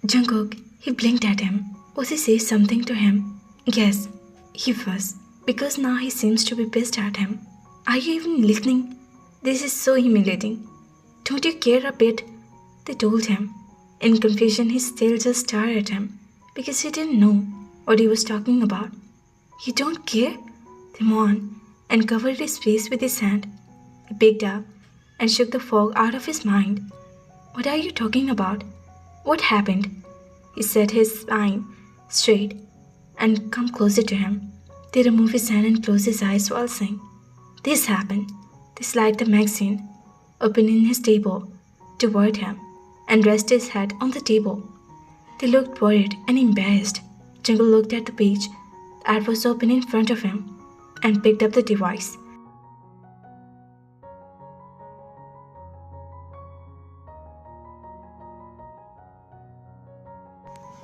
Jungkook, he blinked at him. Was he saying something to him? Yes, he was, because now he seems to be pissed at him. Are you even listening? This is so humiliating. Don't you care a bit? They told him. In confusion, he still just stared at him because he didn't know what he was talking about. You don't care? They mourned and covered his face with his hand. He picked up and shook the fog out of his mind. What are you talking about? What happened? He set his spine straight and come closer to him. They removed his hand and closed his eyes while saying, This happened. They slid the magazine, opening his table, toward him and rested his head on the table. They looked worried and embarrassed. Jungkook looked at the page that was open in front of him and picked up the device.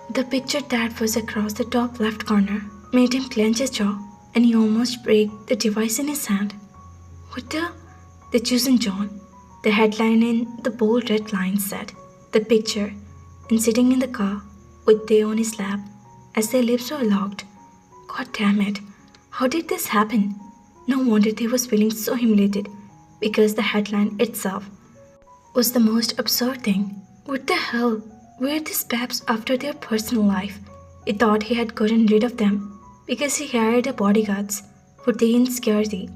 The picture that was across the top left corner made him clench his jaw and he almost broke the device in his hand. What the? The chosen John. The headline in the bold red lines said, The picture, and sitting in the car with Tae on his lap as their lips were locked. God damn it. How did this happen? No wonder Tae was feeling so humiliated because the headline itself was the most absurd thing. What the hell were these paps after their personal life? He thought he had gotten rid of them because he hired the bodyguards for their insecurity,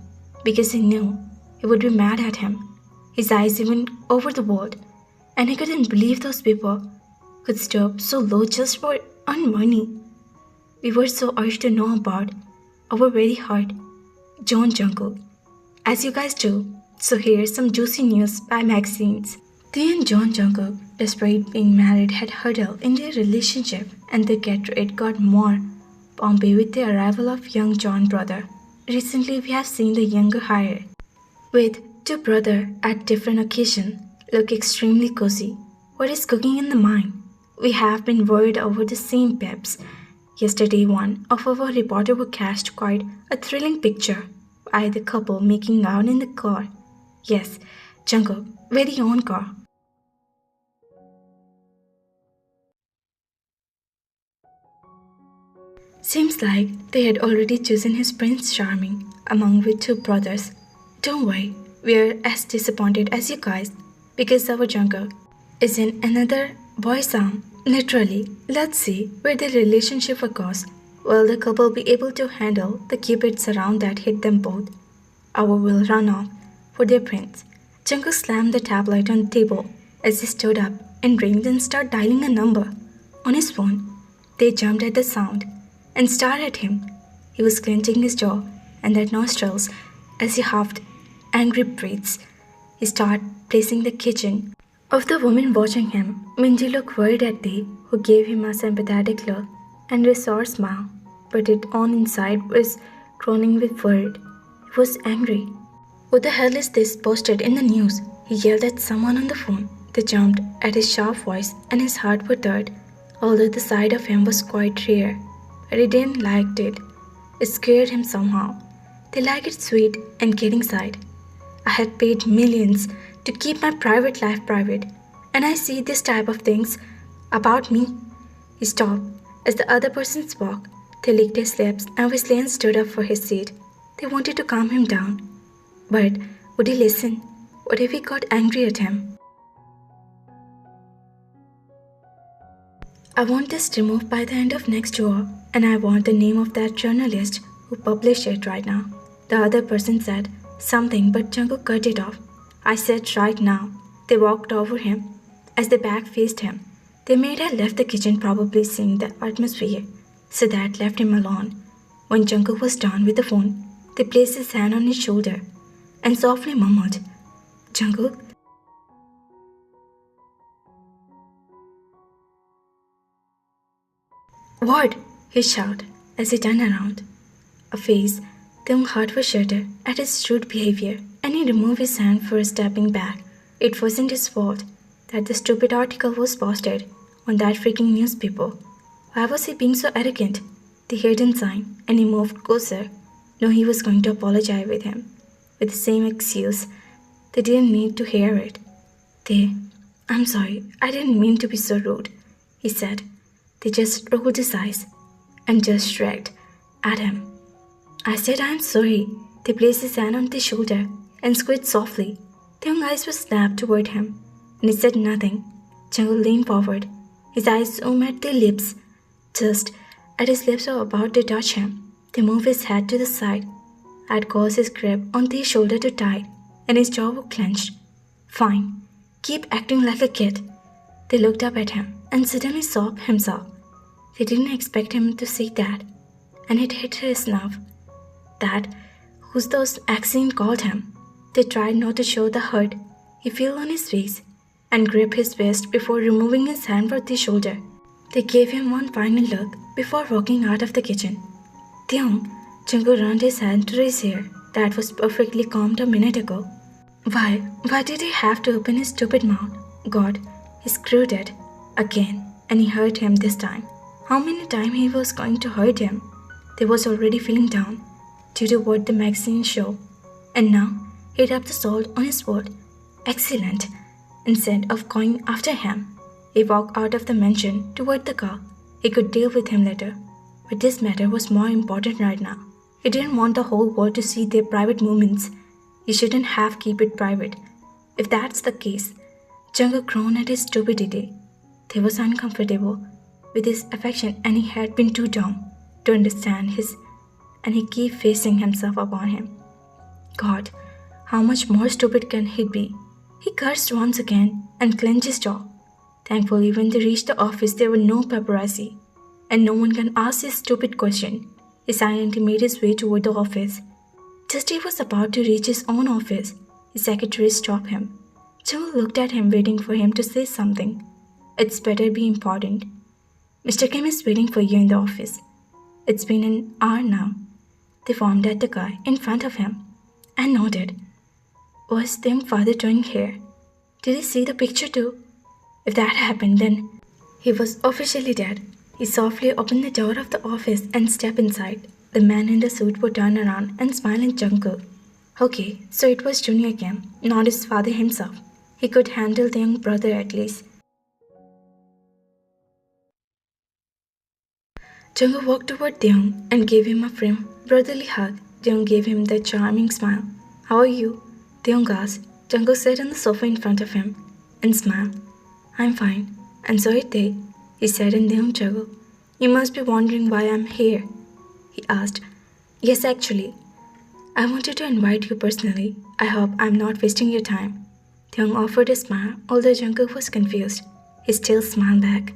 because he knew he would be mad at him. His eyes even over the world, and he couldn't believe those people could stoop so low just for earn money. We were so urged to know about our very heart, John Jungkook, as you guys do. So here's some juicy news by magazines. Tae and John Jungkook, despite being married, had hurdled in their relationship, and the get rate got more bumpy with the arrival of young John brother. Recently, we have seen the younger hire, with two brothers at different occasions, look extremely cozy. What is cooking in the mind? We have been worried over the same peps. Yesterday, one of our reporters were cast quite a thrilling picture by the couple making out in the car. Yes, Jungkook, very own car. Seems like they had already chosen his Prince Charming among the two brothers. Don't worry, we're as disappointed as you guys because our Jungkook is in another boy sound. Literally, let's see where the relationship goes. Will the couple be able to handle the cupids around that hit them both? Our will run off for their prince. Jungkook slammed the tablet on the table as he stood up and rang and started dialing a number on his phone. They jumped at the sound and stared at him. He was clenching his jaw and their nostrils as he huffed angry breaths. He started placing the kitchen of the woman watching him. Minji looked worried at Tae, who gave him a sympathetic look and a sour smile, but it on inside was groaning with worry. He was angry. What the hell is this posted in the news? He yelled at someone on the phone. They jumped at his sharp voice and his heart perturbed, although the sight of him was quite rare. But he didn't like it. It scared him somehow. They like it sweet and getting side. I had paid millions to keep my private life private, and I see this type of things about me. He stopped as the other person spoke. They licked his lips and whistling and stood up for his seat. They wanted to calm him down. But would he listen? What if he got angry at him? I want this removed by the end of next year, and I want the name of that journalist who published it right now. The other person said something, but Jungkook cut it off. I said right now. They walked over him as the back faced him. They made her left the kitchen, probably seeing the atmosphere, so that left him alone. When Jungkook was done with the phone, they placed his hand on his shoulder and softly murmured, Jungkook? What? He shouted as he turned around. A face Tae's heart was shattered at his rude behavior, and he removed his hand for stepping back. It wasn't his fault that the stupid article was posted on that freaking newspaper. Why was he being so arrogant? They heard him sign, and he moved closer. No, he was going to apologize with him, with the same excuse. They didn't need to hear it. I'm sorry, I didn't mean to be so rude. he said. They just rolled his eyes and just shrugged at him. I said, I'm sorry. They placed his hand on their shoulder and squeezed softly. Their young eyes were snapped toward him, and he said nothing. Jungkook leaned forward. His eyes zoomed at their lips. Just as his lips were about to touch him, they moved his head to the side. I'd caused his grip on their shoulder to tighten, and his jaw was clenched. Fine. Keep acting like a kid. They looked up at him and suddenly saw himself. They didn't expect him to say that, and it hit his nerve. That who's those accent called him. They tried not to show the hurt he felt on his face and gripped his waist before removing his hand from their shoulder. They gave him one final look before walking out of the kitchen. Taeyoung, Jungkook rounded his hand to his hair that was perfectly combed a minute ago. Why did he have to open his stupid mouth? God, he screwed it again, and he hurt him this time. How many times he was going to hurt him? They was already feeling down due to what the magazine showed, and now he rubbed the salt on his wound. Excellent. Instead of going after him, he walked out of the mansion toward the car. He could deal with him later, but this matter was more important right now. He didn't want the whole world to see their private movements. He shouldn't have kept it private. If that's the case, Jungkook groaned at his stupidity. He was uncomfortable with his affection, and he had been too dumb to understand his, and he kept facing himself upon him. God, how much more stupid can he be? He cursed once again and clenched his jaw. Thankfully, when they reached the office, there were no paparazzi, and no one can ask his stupid question. He silently made his way toward the office. Just as he was about to reach his own office, his secretary stopped him. Jungkook looked at him, waiting for him to say something. It's better be important. Mr. Kim is waiting for you in the office. It's been an hour now. They formed at the guy in front of him and nodded. What's the young father doing here? Did he see the picture too? If that happened, then he was officially dead. He softly opened the door of the office and stepped inside. The man in the suit would turn around and smile at Jungkook. Okay, so it was Junior Kim, not his father himself. He could handle the young brother at least. Jungkook walked toward Taeyoung and gave him a firm, brotherly hug. Taeyoung gave him that charming smile. How are you? Taeyoung asked. Jungkook sat on the sofa in front of him and smiled. I'm fine, and so is Tae, he said, and Taeyoung chuckled. You must be wondering why I'm here, he asked. Yes, actually. I wanted to invite you personally. I hope I'm not wasting your time. Taeyoung offered a smile, although Jungkook was confused. He still smiled back.